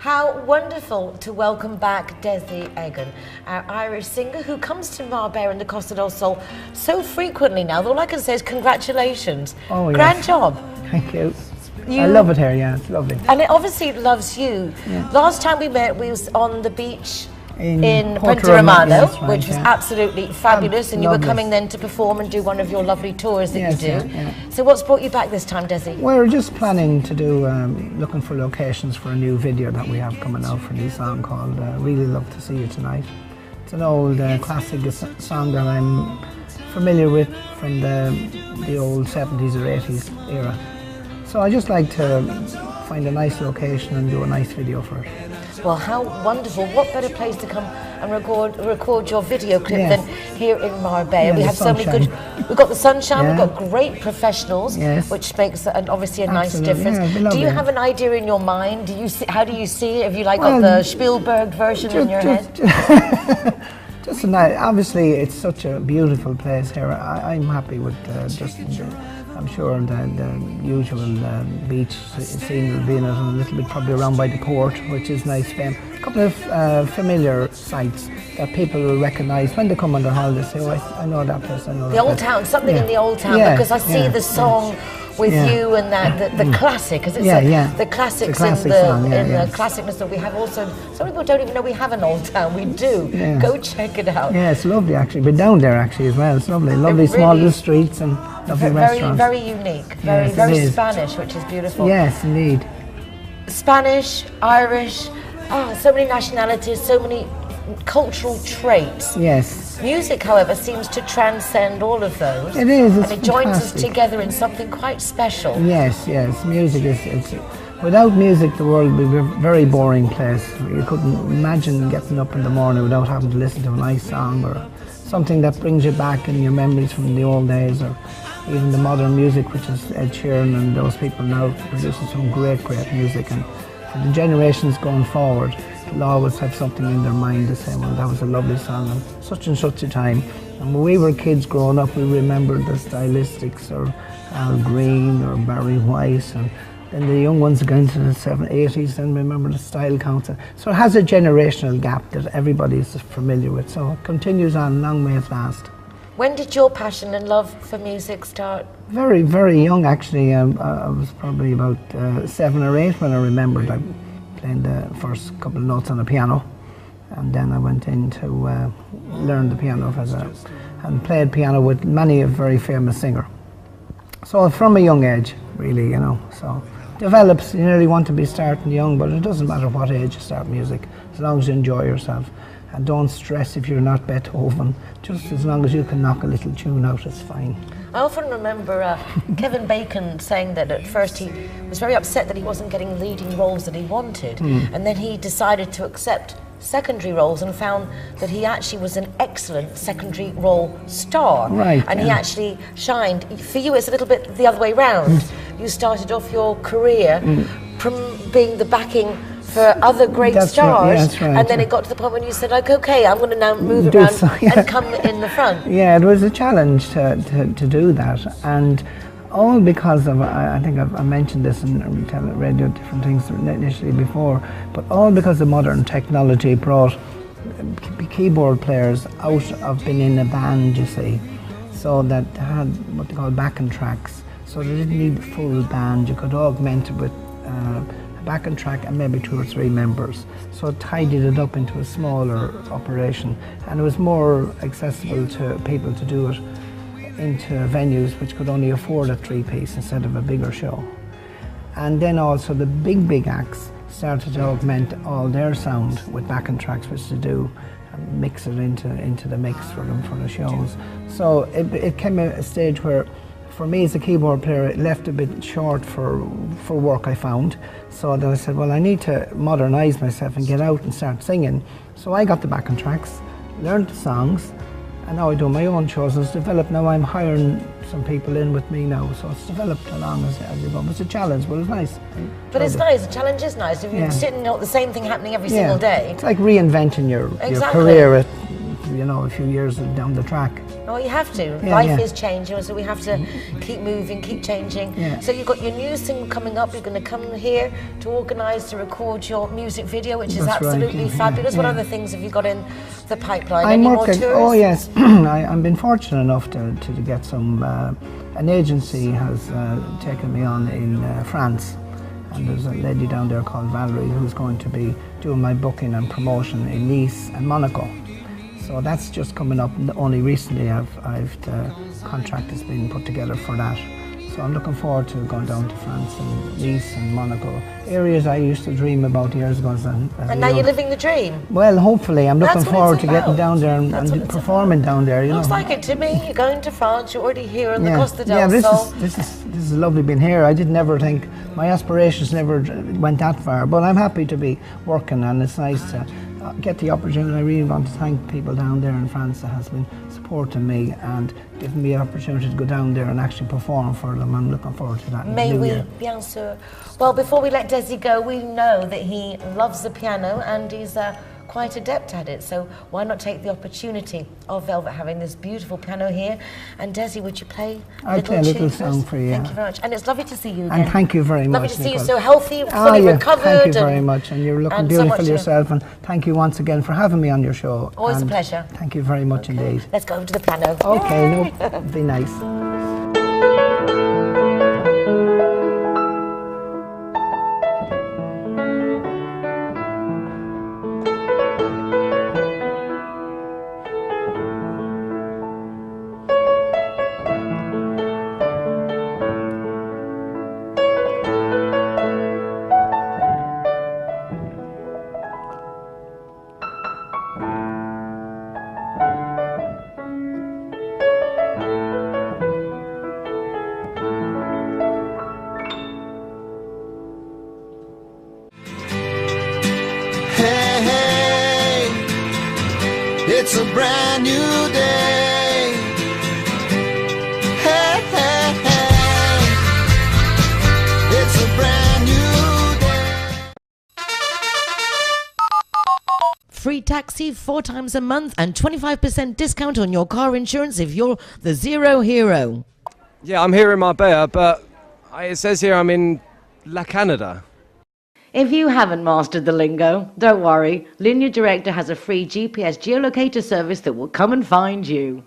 How wonderful to welcome back Desi Egan, our Irish singer who comes to Marbella and the Costa del Sol so frequently now. All I can say is congratulations. Oh, yes. Grand job. Thank you. I love it here, yeah, it's lovely. And it obviously loves you. Yeah. Last time we met, we was on the beach in Puerto Puerto Romano, yes, right, which was absolutely fabulous, and you lovely. were coming then to perform and do one of your lovely tours that Yes, you do. yeah. So what's brought you back this time, Desi? We're just planning to do, looking for locations for a new video that we have coming out for a new song called Really Love to See You Tonight. It's an old classic song that I'm familiar with from the old 70s or 80s era. So I just like to find a nice location and do a nice video for it. Well, how wonderful. What better place to come and record your video clip Yes. than here in Marbella. Yeah, we the have so many sunshine. good, we've got the sunshine, Yeah. we've got great professionals, Yes. which makes obviously a nice Absolutely. difference. Yeah, it'd be Do you lovely. have an idea in your mind? Do you see, how do you see it? Have you got the Spielberg version in your head? Just a nice, obviously it's such a beautiful place here. I'm happy with I'm sure the usual beach scene will be in it, and a little bit probably around by the port, which is nice. A couple of familiar sites that people will recognise when they come on their holidays. Say, oh, I know that place, I know The that old place. town, something in the old town, Yeah, because I see yeah, the song with Yeah. you and that the classic, because it's the classics classic in the song, the classicness that we have. Also, some people don't even know we have an old town. We do. Yeah. Go check it out. Yeah, it's lovely actually. Been down there actually as well. It's lovely, lovely small really little streets and lovely restaurants. Very unique. Yes, it Very is. Spanish, which is beautiful. Yes, indeed. Spanish, Irish, so many nationalities, so many cultural traits. Yes. Music, however, seems to transcend all of those. It is, it's and it joins us fantastic. together in something quite special. Yes, yes. Music is. Without music, the world would be a very boring place. You couldn't imagine getting up in the morning without having to listen to a nice song or something that brings you back in your memories from the old days, or even the modern music, which is Ed Sheeran and those people now producing some great music. And for the generations going forward, they'll always have something in their mind to say, well, that was a lovely song and such a time. And when we were kids growing up, we remembered the stylistics, or Al Green or Barry White, and then the young ones go into the 80s and remember the Style Council. So it has a generational gap that everybody is familiar with. So it continues on, long may it last. When did your passion and love for music start? Very, very young actually. I was probably about 7 or 8 when I remembered I playing the first couple of notes on the piano. And then I went in to learn the piano and played piano with many a very famous singer. So from a young age, really, you know, so develops, you nearly want to be starting young, but it doesn't matter what age you start music, as long as you enjoy yourself. And don't stress if you're not Beethoven, just as long as you can knock a little tune out, it's fine. I often remember Kevin Bacon saying that at first he was very upset that he wasn't getting leading roles that he wanted, and then he decided to accept secondary roles and found that he actually was an excellent secondary role star. Right, and he actually shined. For you, it's a little bit the other way round. You started off your career from being the backing for other great stars, that's right, and then it got to the point when you said, like, okay, I'm going to now move around and come in the front. Yeah, it was a challenge to do that, and all because of, I think I mentioned this in radio, different things initially before, but all because of modern technology brought keyboard players out of being in a band, you see, so that had what they call backing tracks, so they didn't need the full band. You could augment it with a backing track and maybe 2 or 3 members, so it tidied it up into a smaller operation, and it was more accessible to people to do it into venues which could only afford a 3-piece instead of a bigger show. And then also the big acts started to augment all their sound with backing tracks, which to do and mix it into the mix for them for the shows. So it came a stage where, for me as a keyboard player, it left a bit short for work, I found. So then I said, well, I need to modernise myself and get out and start singing. So I got the backing tracks, learned the songs, and now I do my own shows. It's developed now. I'm hiring some people in with me now, so it's developed along as you go. It's a challenge, but it's nice. But it's nice. The challenge is nice. If you're sitting, the same thing happening every single day. It's like reinventing your Exactly. career at you know, a few years down the track. Oh, you have to. Yeah, Life yeah. is changing, so we have to keep moving, keep changing. Yeah. So you've got your new single coming up. You're going to come here to organise to record your music video, which is That's right, absolutely yeah, fabulous. What yeah. other things have you got in the pipeline? I'm Any more working. tours? Oh yes, I've been fortunate enough to get some. An agency has taken me on in France, and there's a lady down there called Valerie who's going to be doing my booking and promotion in Nice and Monaco. So that's just coming up. Only recently, the contract has been put together for that. So I'm looking forward to going down to France and Nice and Monaco, areas I used to dream about years ago. And now you're living the dream. Well, hopefully, I'm looking That's what forward it's to getting about. down there and That's what it's performing down there. You Looks know. like it to me. You're going to France. You're already here in the Yeah, Costa del yeah. Sol. This is lovely being here. I did never think my aspirations never went that far, but I'm happy to be working, and it's nice to get the opportunity. I really want to thank people down there in France that has been supporting me and giving me the opportunity to go down there and actually perform for them. I'm looking forward to that. May we, bien sûr. Well, before we let Desi go, we know that he loves the piano and he's quite adept at it. So why not take the opportunity of Velvet having this beautiful piano here? And Desi, would you play I'll play a little tune for us? song for you. Thank you very much. And it's lovely to see you again. And thank you very much. Lovely to see you Nicole. so healthy, fully recovered. Thank you very much, and you're looking and so beautiful much yourself. And thank you once again for having me on your show. Always a And pleasure. Thank you very much indeed. Let's go to the piano. Okay, no, be nice. Hey, it's a brand new day. Hey, hey, hey, it's a brand new day. Free taxi 4 times a month and 25% discount on your car insurance if you're the Zero Hero. Yeah, I'm here in Marbella, but it says here I'm in La Canada. If you haven't mastered the lingo, don't worry. Linear Director has a free GPS geolocator service that will come and find you.